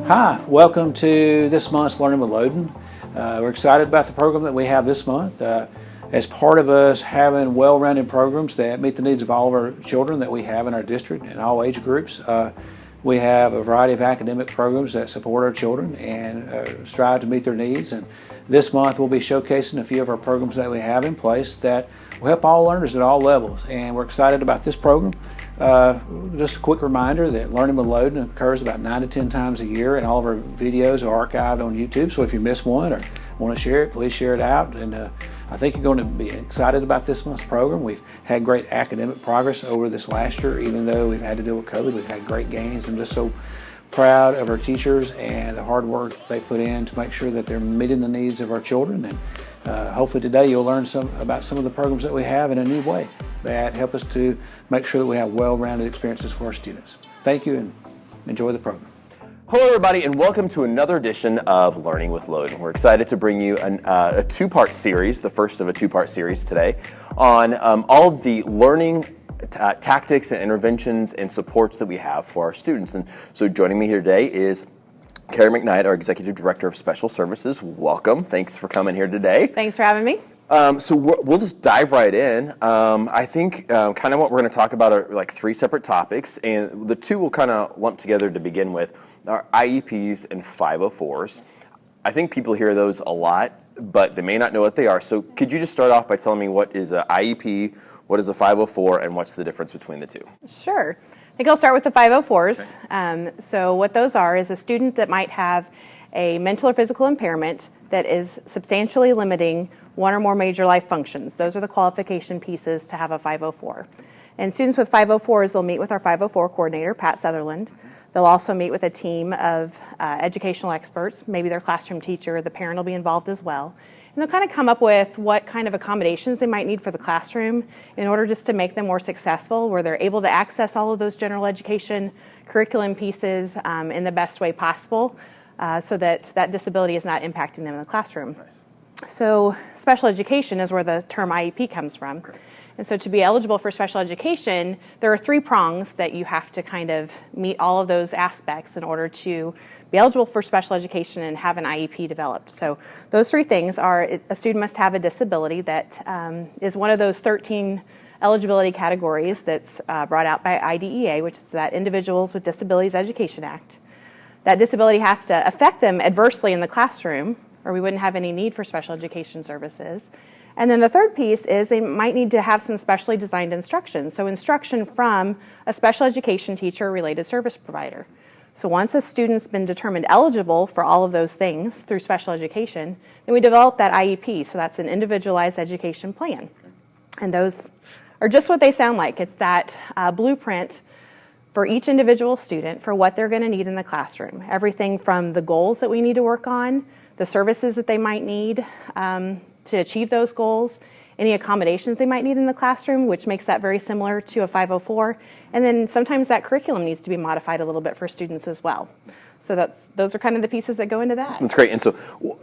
Hi, welcome to this month's Learning with Loden. We're excited about the program that we have this month. As part of us having well-rounded programs that meet the needs of all of our children that we have in our district and all age groups, we have a variety of academic programs that support our children and strive to meet their needs. And this month we'll be showcasing a few of our programs that we have in place that will help all learners at all levels. And we're excited about this program. Just a quick reminder that Learning with Loden occurs about 9 to 10 times a year, and all of our videos are archived on YouTube. So if you miss one or want to share it, please share it out. And I think you're going to be excited about this month's program. We've had great academic progress over this last year, even though we've had to deal with COVID. We've had great gains. I'm just so proud of our teachers and the hard work they put in to make sure that they're meeting the needs of our children. And hopefully today you'll learn about some of the programs that we have in a new way that help us to make sure that we have well-rounded experiences for our students. Thank you and enjoy the program. Hello everybody and welcome to another edition of Learning with Loden. We're excited to bring you a two-part series, the first of a two-part series today, on all of the learning tactics and interventions and supports that we have for our students. And so joining me here today is Karen McKnight, our Executive Director of Special Services. Welcome. Thanks for coming here today. Thanks for having me. So we'll just dive right in. I think kind of what we're going to talk about are like three separate topics, and the two we'll kind of lump together to begin with are IEPs and 504s. I think people hear those a lot, but they may not know what they are. So could you just start off by telling me what is an IEP, what is a 504, and what's the difference between the two? Sure. I think I'll start with the 504s. Okay. So what those are is a student that might have a mental or physical impairment that is substantially limiting one or more major life functions. Those are the qualification pieces to have a 504. And students with 504s, they'll meet with our 504 coordinator, Pat Sutherland. They'll also meet with a team of educational experts, maybe their classroom teacher, the parent will be involved as well. And they'll kind of come up with what kind of accommodations they might need for the classroom in order just to make them more successful, where they're able to access all of those general education curriculum pieces in the best way possible so that that disability is not impacting them in the classroom. Nice. So special education is where the term IEP comes from. Great. And so to be eligible for special education, there are three prongs that you have to kind of meet all of those aspects in order to be eligible for special education and have an IEP developed. So those three things are a student must have a disability that is one of those 13 eligibility categories that's brought out by IDEA, which is that Individuals with Disabilities Education Act. That disability has to affect them adversely in the classroom, or we wouldn't have any need for special education services. And then the third piece is they might need to have some specially designed instruction. So instruction from a special education teacher or related service provider. So once a student's been determined eligible for all of those things through special education, then we develop that IEP. So that's an individualized education plan. And those are just what they sound like. It's that blueprint for each individual student for what they're going to need in the classroom. Everything from the goals that we need to work on, the services that they might need to achieve those goals, any accommodations they might need in the classroom, which makes that very similar to a 504. And then sometimes that curriculum needs to be modified a little bit for students as well. So those are kind of the pieces that go into that. That's great. And so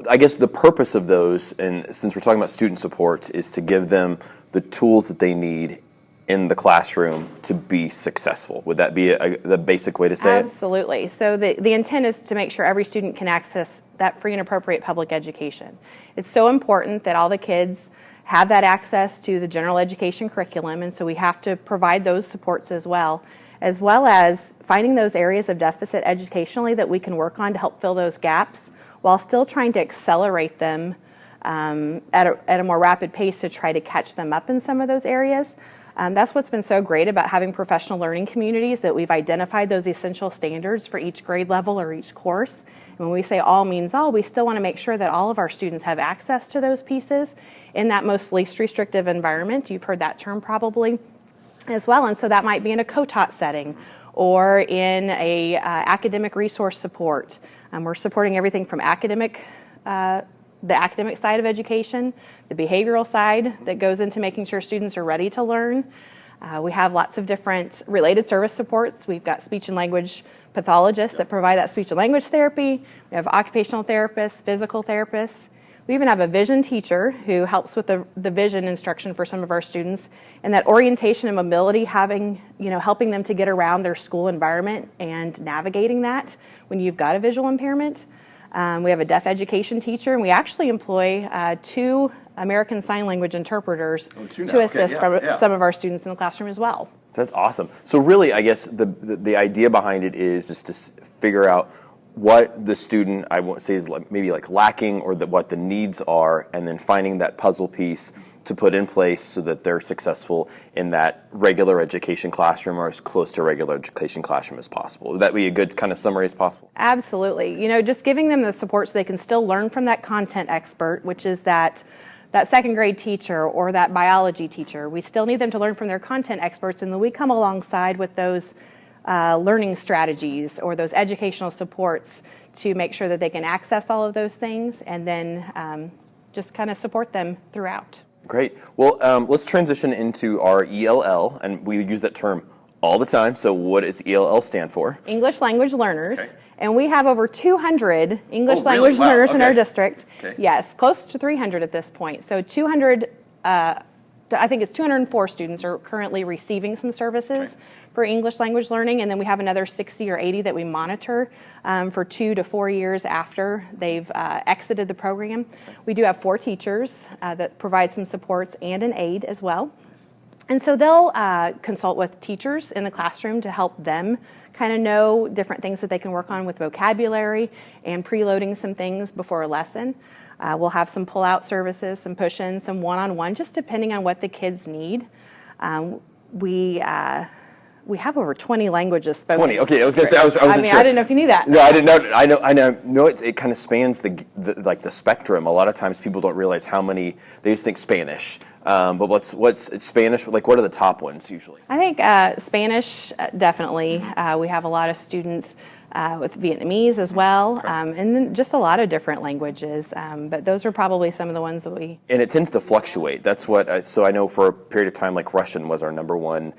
I guess the purpose of those, and since we're talking about student support, is to give them the tools that they need in the classroom to be successful. Would that be the basic way to say it? Absolutely. So the intent is to make sure every student can access that free and appropriate public education. It's so important that all the kids have that access to the general education curriculum, and so we have to provide those supports as well as finding those areas of deficit educationally that we can work on to help fill those gaps while still trying to accelerate them at a more rapid pace to try to catch them up in some of those areas. That's what's been so great about having professional learning communities, that we've identified those essential standards for each grade level or each course. And when we say all means all, we still want to make sure that all of our students have access to those pieces in that most least restrictive environment. You've heard that term probably as well. And so that might be in a co-taught setting or in a academic resource support. We're supporting everything from the academic side of education, the behavioral side that goes into making sure students are ready to learn. We have lots of different related service supports. We've got speech and language pathologists that provide that speech and language therapy. We have occupational therapists, physical therapists. We even have a vision teacher who helps with the vision instruction for some of our students, and that orientation and mobility, helping them to get around their school environment and navigating that when you've got a visual impairment. We have a deaf education teacher, and we actually employ 2 American Sign Language interpreters to assist some of our students in the classroom as well. That's awesome. So really, I guess the idea behind it is just to figure out what the student, I won't say is maybe like lacking, or what the needs are, and then finding that puzzle piece to put in place so that they're successful in that regular education classroom, or as close to regular education classroom as possible. Would that be a good kind of summary as possible? Absolutely. Just giving them the support so they can still learn from that content expert, which is that second grade teacher or that biology teacher. We still need them to learn from their content experts, and then we come alongside with those learning strategies or those educational supports to make sure that they can access all of those things, and then just kind of support them throughout. Great. Well, let's transition into our ELL, and we use that term all the time. So what does ELL stand for? English Language Learners. Okay. And we have over 200 English really? language learners in our Okay. district. Okay. Yes, close to 300 at this point. So 200, I think it's 204 students are currently receiving some services for English language learning, and then we have another 60 or 80 that we monitor for 2 to 4 years after they've exited the program. We do have 4 teachers that provide some supports and an aide as well. And so they'll consult with teachers in the classroom to help them kind of know different things that they can work on with vocabulary and preloading some things before a lesson. We'll have some pull-out services, some push-ins, some one-on-one, just depending on what the kids need. We have over 20 languages spoken. 20. Okay, I was going to say. I didn't know if you knew that. No, I didn't know. I know. It kind of spans the spectrum. A lot of times people don't realize how many. They just think Spanish. But what's Spanish? Like, what are the top ones usually? I think Spanish, definitely. We have a lot of students with Vietnamese as well, and then just a lot of different languages. But those are probably some of the ones that we... And it tends to fluctuate. That's what, so I know for a period of time, like Russian was our number one,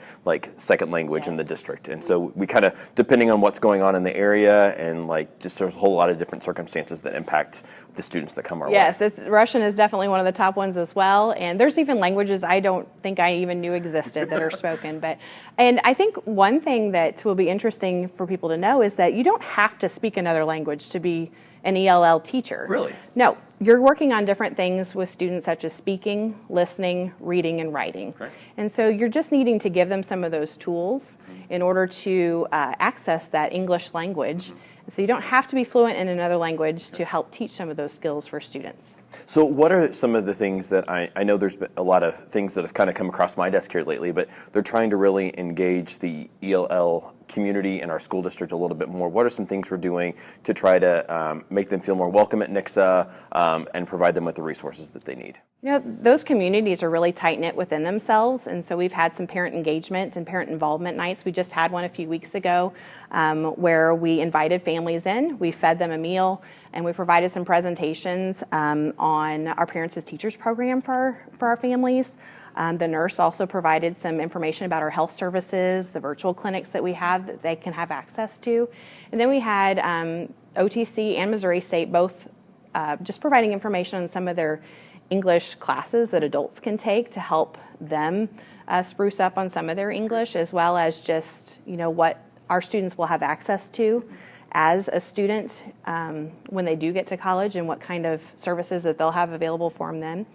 second language in the district. And so we kind of, depending on what's going on in the area, and just there's a whole lot of different circumstances that impact the students that come our way. Yes, Russian is definitely one of the top ones as well. And there's even languages I don't think I even knew existed that are spoken. And I think one thing that will be interesting for people to know is that you don't have to speak another language to be an ELL teacher. Really? No, you're working on different things with students such as speaking, listening, reading, and writing. Okay. And so you're just needing to give them some of those tools in order to access that English language. So you don't have to be fluent in another language to help teach some of those skills for students. So what are some of the things that I know there's been a lot of things that have kind of come across my desk here lately, but they're trying to really engage the ELL community in our school district a little bit more. What are some things we're doing to try to make them feel more welcome at NICSA and provide them with the resources that they need? Those communities are really tight-knit within themselves, and so we've had some parent engagement and parent involvement nights. We just had one a few weeks ago where we invited families in, we fed them a meal, and we provided some presentations on our Parents as Teachers program for our families. The nurse also provided some information about our health services, the virtual clinics that we have that they can have access to. And then we had OTC and Missouri State both just providing information on some of their English classes that adults can take to help them spruce up on some of their English, as well as just what our students will have access to as a student when they do get to college, and what kind of services that they'll have available for them.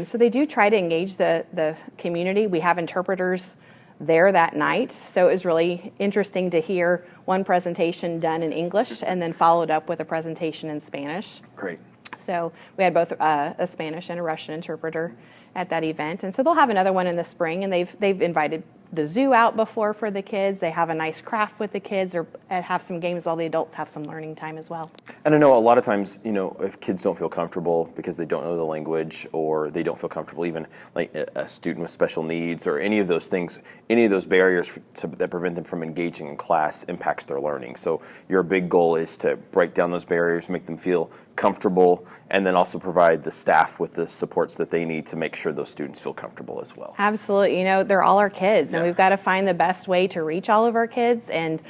So they do try to engage the community. We have interpreters there that night, so it was really interesting to hear one presentation done in English and then followed up with a presentation in Spanish. Great. So we had both a Spanish and a Russian interpreter at that event, and so they'll have another one in the spring, and they've invited the zoo out before for the kids. They have a nice craft with the kids, or have some games while the adults have some learning time as well. And I know a lot of times, if kids don't feel comfortable because they don't know the language, or they don't feel comfortable even like a student with special needs, or any of those things, any of those barriers that prevent them from engaging in class impacts their learning. So your big goal is to break down those barriers, make them feel comfortable, and then also provide the staff with the supports that they need to make sure those students feel comfortable as well. Absolutely. They're all our kids, and we've got to find the best way to reach all of our kids, and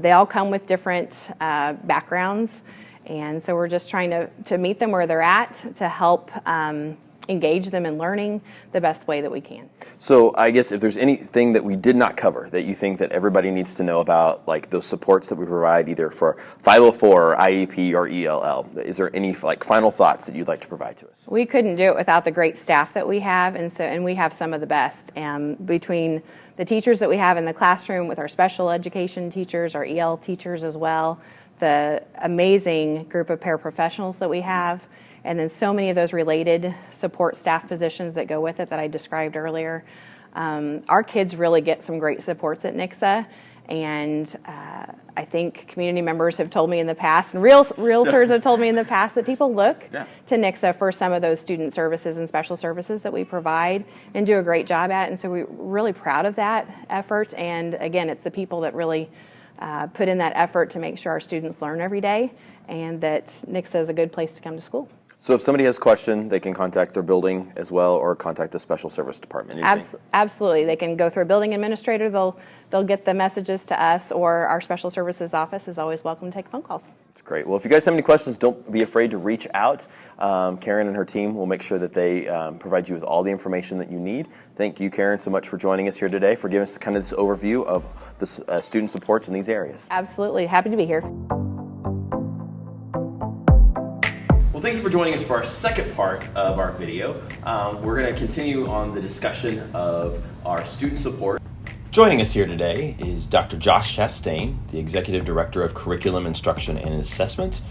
they all come with different backgrounds. And so we're just trying to meet them where they're at, to help engage them in learning the best way that we can. So I guess if there's anything that we did not cover that you think that everybody needs to know about, like those supports that we provide either for 504 or IEP or ELL, is there any like final thoughts that you'd like to provide to us? We couldn't do it without the great staff that we have, and we have some of the best. Between the teachers that we have in the classroom, with our special education teachers, our EL teachers as well, the amazing group of paraprofessionals that we have, and then so many of those related support staff positions that go with it that I described earlier. Our kids really get some great supports at Nixa, and I think community members have told me in the past, and realtors have told me in the past, that people look to Nixa for some of those student services and special services that we provide and do a great job at, and so we're really proud of that effort. And again, it's the people that really put in that effort to make sure our students learn every day, and that Nixa is a good place to come to school. So if somebody has a question, they can contact their building as well, or contact the special service department. Absolutely. They can go through a building administrator. They'll get the messages to us, or our special services office is always welcome to take phone calls. That's great. Well, if you guys have any questions, don't be afraid to reach out. Karen and her team will make sure that they provide you with all the information that you need. Thank you, Karen, so much for joining us here today, for giving us kind of this overview of the student supports in these areas. Absolutely. Happy to be here. Well, thank you for joining us for our second part of our video. We're going to continue on the discussion of our student support. Joining us here today is Dr. Josh Chastain, the Executive Director of Curriculum Instruction and Assessment,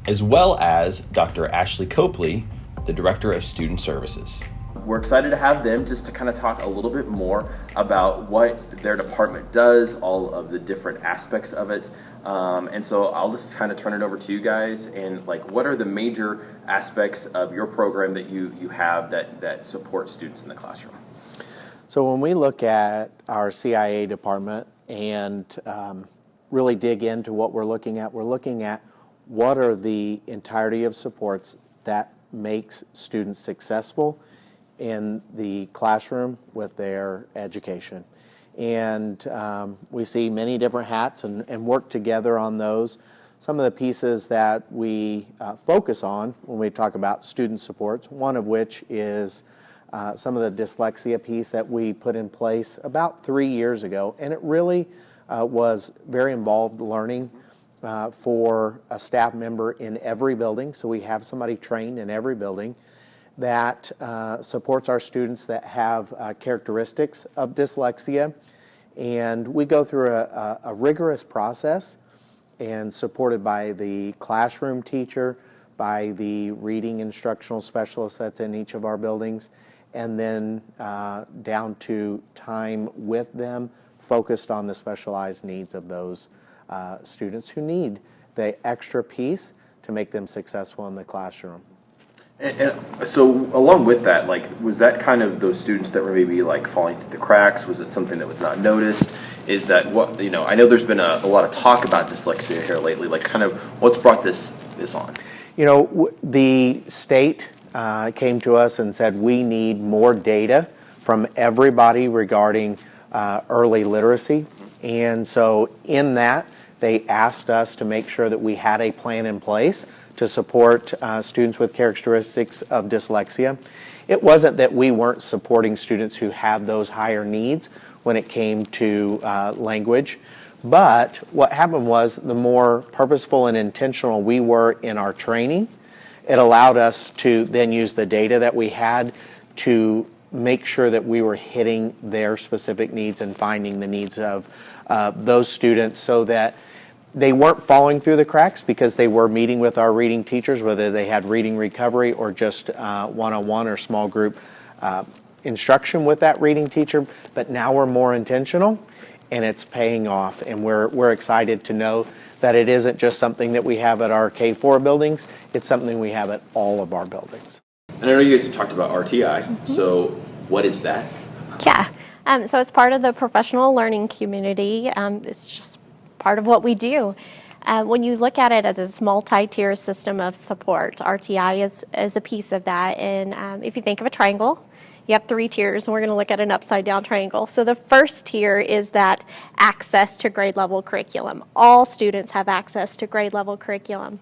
as well as Dr. Ashley Copley, the Director of Student Services. We're excited to have them just to kind of talk a little bit more about what their department does, all of the different aspects of it. And so I'll just kind of turn it over to you guys, and like, what are the major aspects of your program that you have that support students in the classroom? So when we look at our CIA department and really dig into what we're looking at what are the entirety of supports that makes students successful in the classroom with their education. And we see many different hats and work together on those. Some of the pieces that we focus on when we talk about student supports, one of which is some of the dyslexia piece that we put in place about 3 years ago. And it really was very involved learning for a staff member in every building. So we have somebody trained in every building that supports our students that have characteristics of dyslexia. And we go through a rigorous process, and supported by the classroom teacher, by the reading instructional specialist that's in each of our buildings, and then down to time with them, focused on the specialized needs of those students who need the extra piece to make them successful in the classroom. And so along with that, like, was that kind of those students that were maybe like falling through the cracks? Was it something that was not noticed? Is that what, I know there's been a lot of talk about dyslexia here lately, like kind of what's brought this on? The state came to us and said we need more data from everybody regarding early literacy. And so in that, they asked us to make sure that we had a plan in place to support students with characteristics of dyslexia. It wasn't that we weren't supporting students who had those higher needs when it came to language, but what happened was the more purposeful and intentional we were in our training, it allowed us to then use the data that we had to make sure that we were hitting their specific needs and finding the needs of those students, so that they weren't falling through the cracks because they were meeting with our reading teachers, whether they had reading recovery or just one-on-one or small group instruction with that reading teacher. But now we're more intentional, and it's paying off. And we're excited to know that it isn't just something that we have at our K-4 buildings, it's something we have at all of our buildings. And I know you guys have talked about RTI, so what is that? Yeah, so it's part of the professional learning community. It's just part of what we do. When you look at it as this multi-tier system of support, RTI is a piece of that. And if you think of a triangle, you have 3 tiers, and we're going to look at an upside-down triangle. So the first tier is that access to grade-level curriculum. All students have access to grade-level curriculum.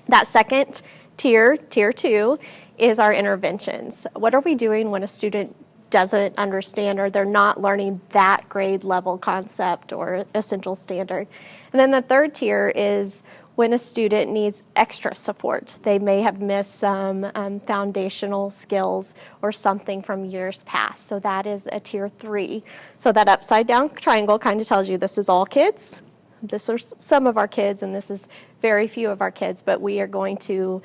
That second tier, tier 2, is our interventions. What are we doing when a student doesn't understand or they're not learning that grade level concept or essential standard? And then the third tier is when a student needs extra support. They may have missed some foundational skills or something from years past. So that is a tier 3. So that upside down triangle kind of tells you this is all kids, this is some of our kids, and this is very few of our kids, but we are going to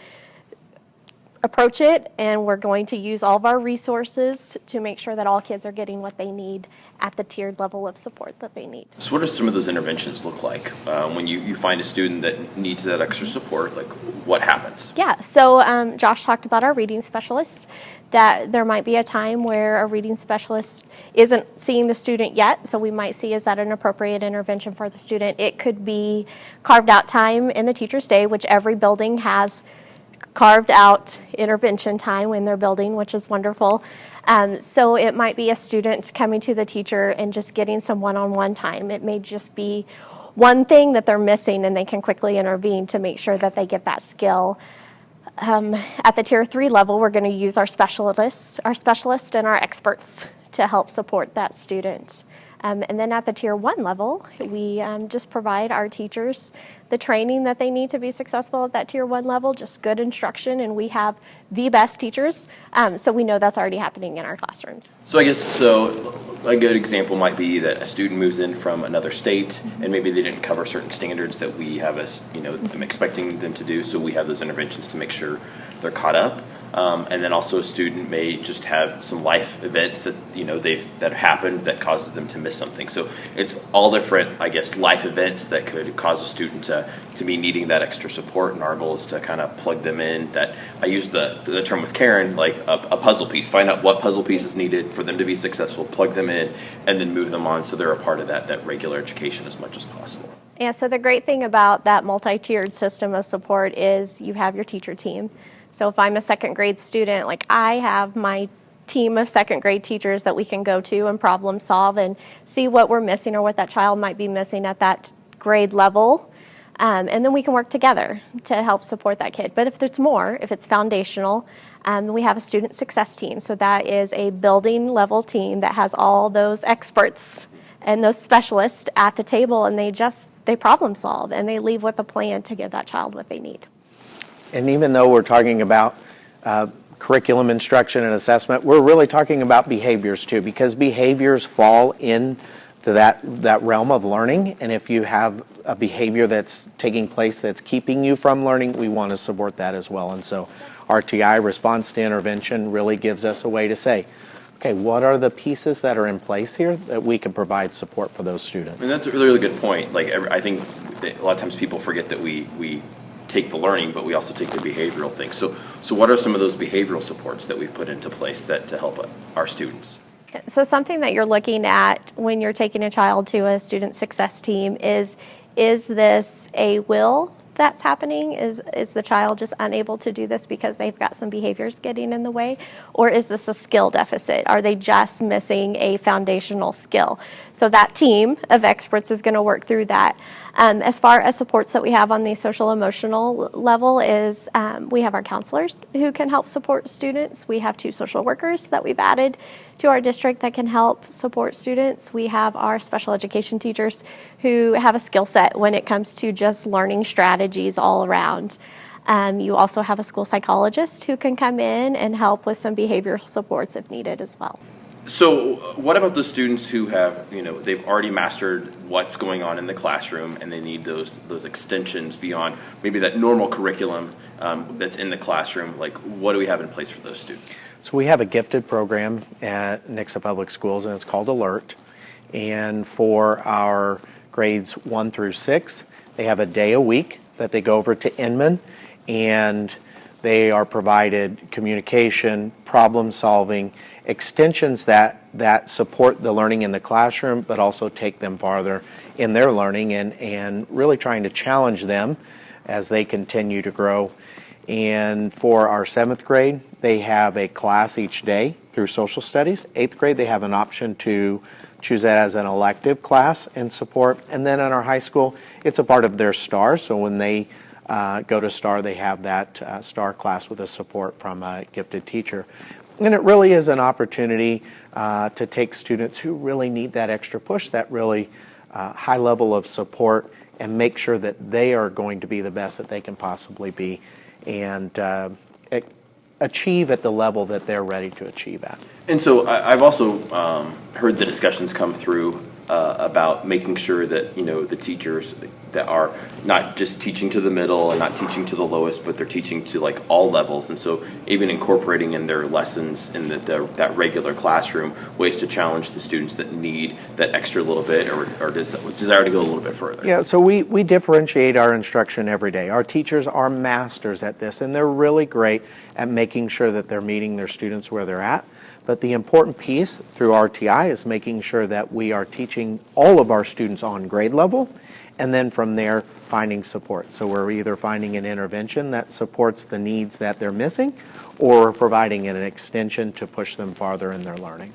approach it, and we're going to use all of our resources to make sure that all kids are getting what they need at the tiered level of support that they need. So what do some of those interventions look like when you find a student that needs that extra support? Like, what happens? Yeah, so Josh talked about our reading specialist, that there might be a time where a reading specialist isn't seeing the student yet, so we might see, is that an appropriate intervention for the student? It could be carved out time in the teacher's day, which every building has carved out intervention time in their building, which is wonderful. So it might be a student coming to the teacher and just getting some one-on-one time. It may just be one thing that they're missing, and they can quickly intervene to make sure that they get that skill. At the tier 3 level, we're going to use our specialists and our experts to help support that student. And then at the tier 1 level, we just provide our teachers the training that they need to be successful at that tier 1 level, just good instruction, and we have the best teachers, so we know that's already happening in our classrooms. So I guess, a good example might be that a student moves in from another state, and maybe they didn't cover certain standards that we have as, I'm expecting them to do, so we have those interventions to make sure they're caught up. And then also a student may just have some life events that that have happened that causes them to miss something. So it's all different, I guess, life events that could cause a student to be needing that extra support. And our goal is to kind of plug them in. That I use the term with Karen, like a puzzle piece. Find out what puzzle piece is needed for them to be successful, plug them in, and then move them on so they're a part of that regular education as much as possible. Yeah. So the great thing about that multi-tiered system of support is you have your teacher team. So if I'm a second grade student, like I have my team of second grade teachers that we can go to and problem solve and see what we're missing or what that child might be missing at that grade level. And then we can work together to help support that kid. But if there's more, if it's foundational, we have a student success team. So that is a building level team that has all those experts and those specialists at the table, and they problem solve and they leave with a plan to give that child what they need. And even though we're talking about curriculum instruction and assessment, we're really talking about behaviors too, because behaviors fall into that realm of learning. And if you have a behavior that's taking place that's keeping you from learning, we want to support that as well. And so RTI, response to intervention, really gives us a way to say, okay, what are the pieces that are in place here that we can provide support for those students? And that's a really good point. Like, I think that a lot of times people forget that we take the learning, but we also take the behavioral things. So what are some of those behavioral supports that we've put into place to help our students? So something that you're looking at when you're taking a child to a student success team is this a will that's happening? Is the child just unable to do this because they've got some behaviors getting in the way? Or is this a skill deficit? Are they just missing a foundational skill? So that team of experts is going to work through that. As far as supports that we have on the social emotional level is we have our counselors who can help support students. We have 2 social workers that we've added to our district that can help support students. We have our special education teachers who have a skill set when it comes to just learning strategies all around. You also have a school psychologist who can come in and help with some behavioral supports if needed as well. So what about the students who have, they've already mastered what's going on in the classroom and they need those extensions beyond maybe that normal curriculum that's in the classroom? Like, what do we have in place for those students? So we have a gifted program at Nixa Public Schools, and it's called Alert. And for our grades 1 through 6, they have a day a week that they go over to Inman, and they are provided communication, problem solving, extensions that support the learning in the classroom, but also take them farther in their learning and really trying to challenge them as they continue to grow. And for our 7th grade, they have a class each day through social studies. 8th grade, they have an option to choose that as an elective class and support. And then in our high school, it's a part of their STAR. So when they go to STAR, they have that STAR class with a support from a gifted teacher. And it really is an opportunity to take students who really need that extra push, that really high level of support, and make sure that they are going to be the best that they can possibly be, and achieve at the level that they're ready to achieve at. And so I've also heard the discussions come through about making sure that, you know, the teachers that are not just teaching to the middle and not teaching to the lowest, but they're teaching to like all levels. And so even incorporating in their lessons in that regular classroom ways to challenge the students that need that extra little bit, or desire to go a little bit further. Yeah, so we differentiate our instruction every day. Our teachers are masters at this, and they're really great at making sure that they're meeting their students where they're at. But the important piece through RTI is making sure that we are teaching all of our students on grade level, and then from there finding support. So we're either finding an intervention that supports the needs that they're missing, or providing an extension to push them farther in their learning.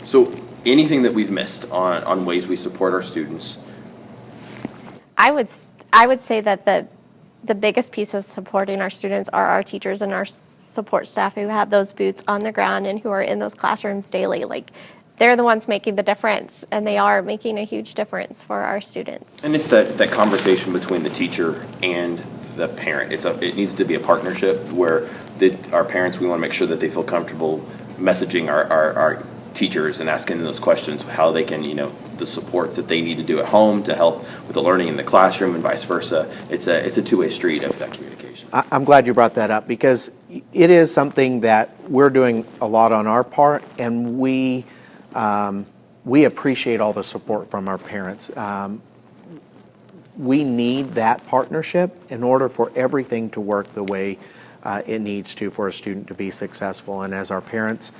So anything that we've missed on ways we support our students? I would say that the biggest piece of supporting our students are our teachers and our support staff who have those boots on the ground and who are in those classrooms daily. Like, they're the ones making the difference, and they are making a huge difference for our students. And it's that conversation between the teacher and the parent. It needs to be a partnership where our parents, we want to make sure that they feel comfortable messaging our teachers and asking them those questions, how they can, you know, the supports that they need to do at home to help with the learning in the classroom and vice versa. It's a two-way street of that communication. I'm glad you brought that up, because it is something that we're doing a lot on our part, and we appreciate all the support from our parents. We need that partnership in order for everything to work the way it needs to for a student to be successful. And as our parents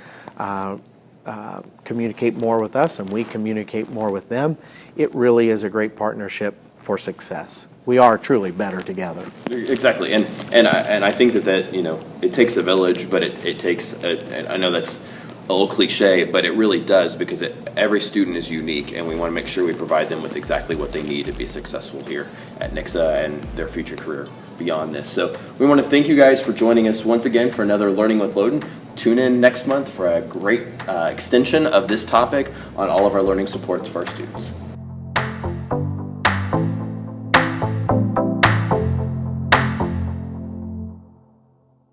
communicate more with us and we communicate more with them, it really is a great partnership for success. We are truly better together. Exactly, and I think that you know, it takes a village, but it takes I know that's a little cliche, but it really does, because every student is unique, and we want to make sure we provide them with exactly what they need to be successful here at Nixa and their future career beyond this. So we want to thank you guys for joining us once again for another Learning with Loden. Tune in next month for a great extension of this topic on all of our learning supports for our students.